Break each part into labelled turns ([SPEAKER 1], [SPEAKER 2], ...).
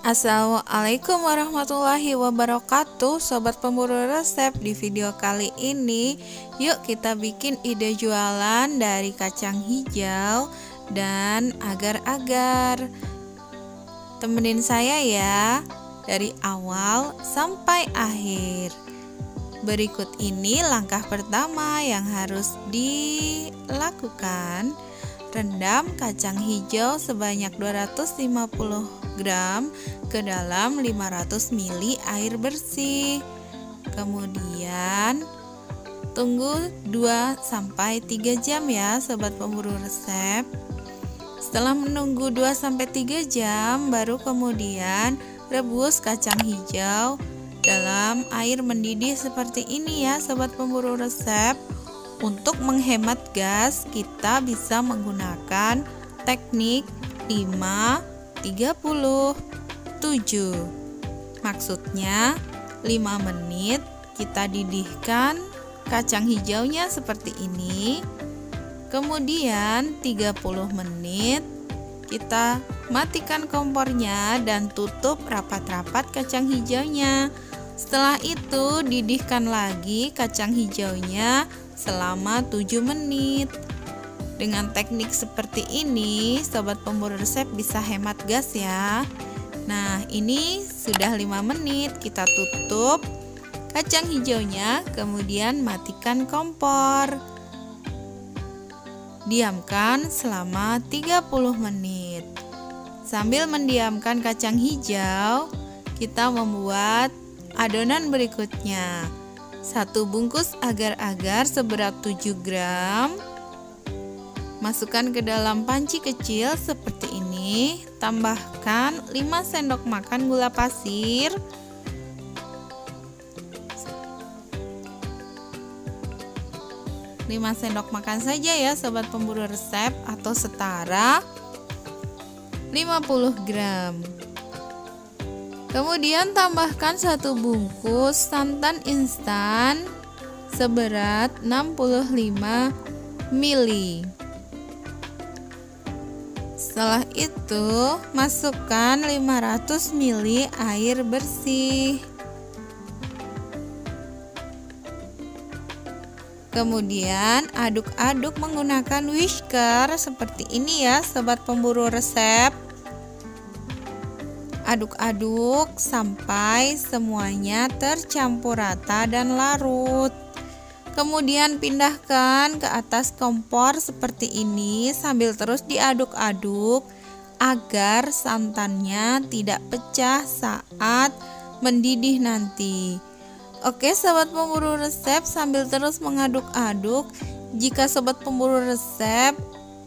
[SPEAKER 1] Assalamualaikum warahmatullahi wabarakatuh, sobat pemburu resep. Di video kali ini yuk kita bikin ide jualan dari kacang hijau dan agar-agar. Temenin saya ya dari awal sampai akhir. Berikut ini langkah pertama yang harus dilakukan. Rendam kacang hijau sebanyak 250 gram ke dalam 500 ml air bersih. Kemudian tunggu 2-3 jam ya sobat pemburu resep. Setelah menunggu 2-3 jam baru kemudian rebus kacang hijau dalam air mendidih seperti ini ya sobat pemburu resep. Untuk menghemat gas kita bisa menggunakan teknik 5-30-7. Maksudnya 5 menit kita didihkan kacang hijaunya seperti ini. Kemudian 30 menit kita matikan kompornya dan tutup rapat-rapat kacang hijaunya. Setelah itu didihkan lagi kacang hijaunya selama 7 menit. Dengan teknik seperti ini sobat pemburu resep bisa hemat gas ya. Nah ini sudah 5 menit, kita tutup kacang hijaunya, kemudian matikan kompor. Diamkan selama 30 menit. Sambil mendiamkan kacang hijau, kita membuat adonan berikutnya. 1 bungkus agar-agar seberat 7 gram. Masukkan ke dalam panci kecil seperti ini. Tambahkan 5 sendok makan gula pasir. Lima sendok makan saja ya sobat pemburu resep, atau setara 50 gram. Kemudian tambahkan 1 bungkus santan instan seberat 65 ml. Setelah itu masukkan 500 ml air bersih. Kemudian aduk-aduk menggunakan whisker seperti ini ya sobat pemburu resep. Aduk-aduk sampai semuanya tercampur rata dan larut. Kemudian pindahkan ke atas kompor seperti ini sambil terus diaduk-aduk agar santannya tidak pecah saat mendidih nanti. Oke sobat pemburu resep, sambil terus mengaduk-aduk, jika sobat pemburu resep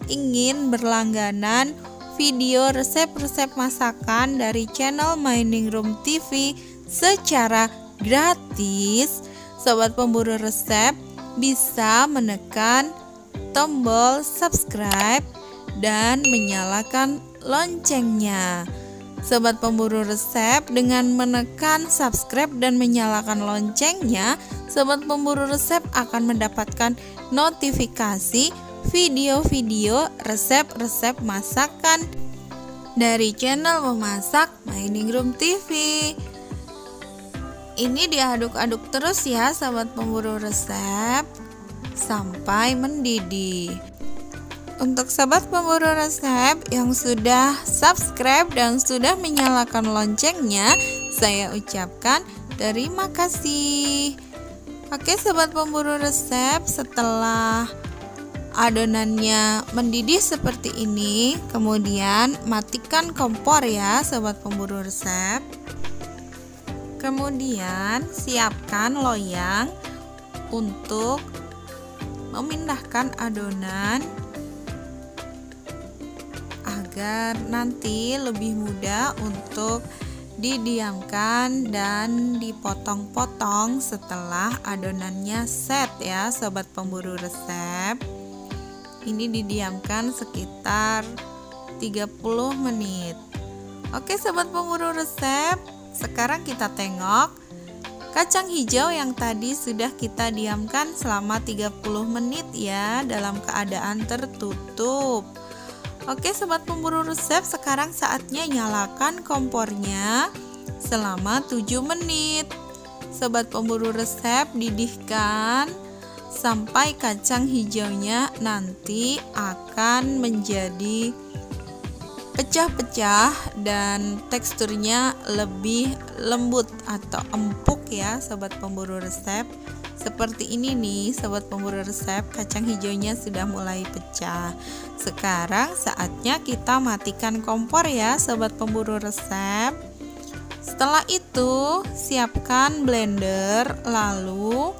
[SPEAKER 1] ingin berlangganan video resep-resep masakan dari channel Mining Room TV secara gratis, sobat pemburu resep bisa menekan tombol subscribe dan menyalakan loncengnya. Sobat pemburu resep dengan menekan subscribe dan menyalakan loncengnya, sobat pemburu resep akan mendapatkan notifikasi video-video resep-resep masakan dari channel memasak Mining Room TV. Ini diaduk-aduk terus ya sobat pemburu resep sampai mendidih. Untuk sobat pemburu resep yang sudah subscribe dan sudah menyalakan loncengnya, saya ucapkan terima kasih. Oke sobat pemburu resep, setelah adonannya mendidih seperti ini, kemudian matikan kompor ya sobat pemburu resep. Kemudian siapkan loyang untuk memindahkan adonan agar nanti lebih mudah untuk didiamkan dan dipotong-potong setelah adonannya set ya sobat pemburu resep. Ini didiamkan sekitar 30 menit. Oke sobat pemburu resep, sekarang kita tengok kacang hijau yang tadi sudah kita diamkan selama 30 menit ya dalam keadaan tertutup. Oke sobat pemburu resep, sekarang saatnya nyalakan kompornya selama 7 menit. Sobat pemburu resep, didihkan sampai kacang hijaunya nanti akan menjadi pecah-pecah dan teksturnya lebih lembut atau empuk ya sobat pemburu resep. Seperti ini nih sobat pemburu resep, kacang hijaunya sudah mulai pecah. Sekarang saatnya kita matikan kompor ya sobat pemburu resep. Setelah itu siapkan blender, lalu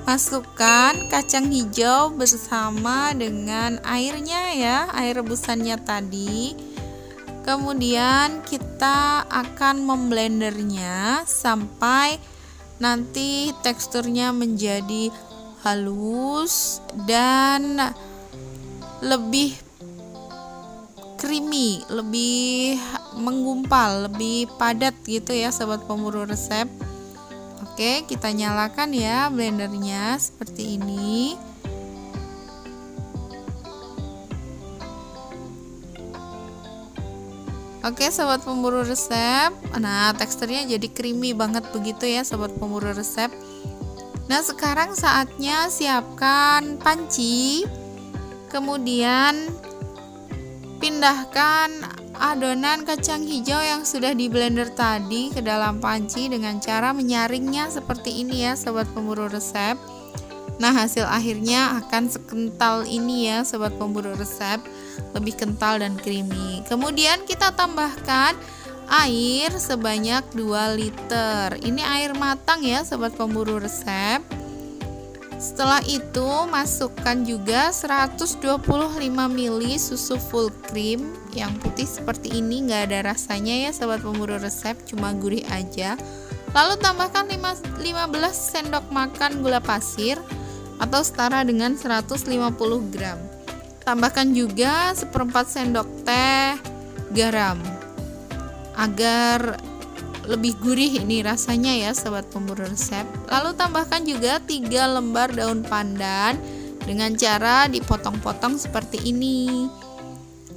[SPEAKER 1] masukkan kacang hijau bersama dengan airnya ya, air rebusannya tadi. Kemudian kita akan memblendernya sampai nanti teksturnya menjadi halus dan lebih creamy, lebih menggumpal, lebih padat gitu ya sobat pemburu resep. Oke, kita nyalakan ya blendernya seperti ini. Oke sobat pemburu resep, nah teksturnya jadi creamy banget begitu ya sobat pemburu resep. Nah sekarang saatnya siapkan panci, kemudian pindahkan adonan kacang hijau yang sudah di blender tadi ke dalam panci dengan cara menyaringnya seperti ini ya sobat pemburu resep. Nah hasil akhirnya akan sekental ini ya sobat pemburu resep, lebih kental dan creamy. Kemudian kita tambahkan air sebanyak 2 liter. Ini air matang ya sobat pemburu resep. Setelah itu masukkan juga 125 ml susu full cream yang putih seperti ini, nggak ada rasanya ya sobat pemburu resep, cuma gurih aja. Lalu tambahkan 15 sendok makan gula pasir atau setara dengan 150 gram. Tambahkan juga 1/4 sendok teh garam agar lebih gurih ini rasanya ya sobat pemburu resep. Lalu tambahkan juga 3 lembar daun pandan dengan cara dipotong-potong seperti ini.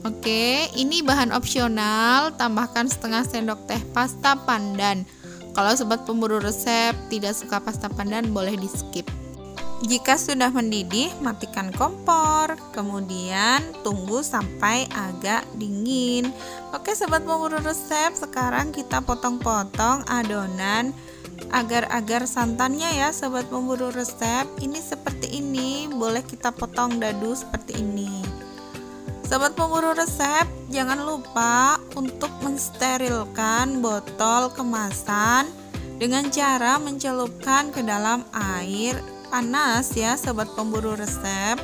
[SPEAKER 1] Oke, ini bahan opsional, tambahkan setengah sendok teh pasta pandan. Kalau sobat pemburu resep tidak suka pasta pandan boleh di skip. Jika sudah mendidih, matikan kompor, kemudian tunggu sampai agak dingin. Oke sobat pemburu resep, sekarang kita potong-potong adonan agar-agar santannya ya sobat pemburu resep. Ini seperti ini, boleh kita potong dadu seperti ini. Sobat pemburu resep, jangan lupa untuk mensterilkan botol kemasan dengan cara mencelupkan ke dalam air panas ya sobat pemburu resep.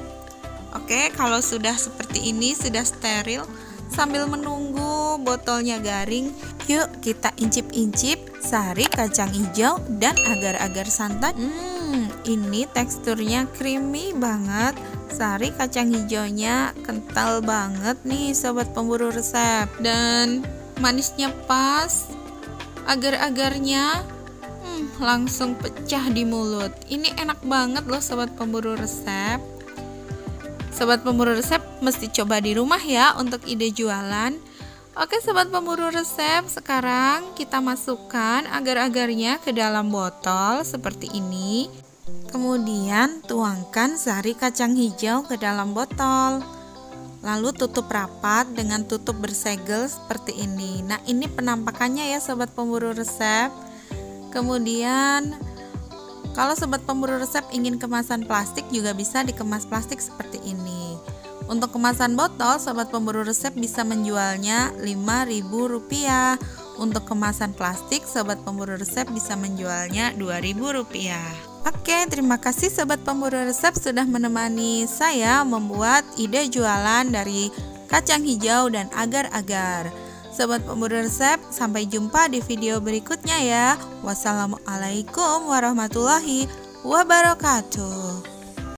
[SPEAKER 1] Oke, kalau sudah seperti ini, sudah steril, sambil menunggu botolnya garing, yuk kita incip-incip sari kacang hijau dan agar-agar santan. Ini teksturnya creamy banget, sari kacang hijaunya kental banget nih sobat pemburu resep, dan manisnya pas, agar-agarnya langsung pecah di mulut. Ini enak banget loh sobat pemburu resep. Sobat pemburu resep mesti coba di rumah ya untuk ide jualan. Oke sobat pemburu resep, sekarang kita masukkan agar-agarnya ke dalam botol seperti ini. Kemudian tuangkan sari kacang hijau ke dalam botol. Lalu tutup rapat dengan tutup bersegel seperti ini. Nah ini penampakannya ya sobat pemburu resep. Kemudian kalau sobat pemburu resep ingin kemasan plastik juga bisa dikemas plastik seperti ini. Untuk kemasan botol sobat pemburu resep bisa menjualnya Rp5.000. Untuk kemasan plastik sobat pemburu resep bisa menjualnya Rp2.000. Oke, terima kasih sobat pemburu resep sudah menemani saya membuat ide jualan dari kacang hijau dan agar-agar. Sobat pemburu resep, sampai jumpa di video berikutnya ya. Wassalamualaikum warahmatullahi wabarakatuh.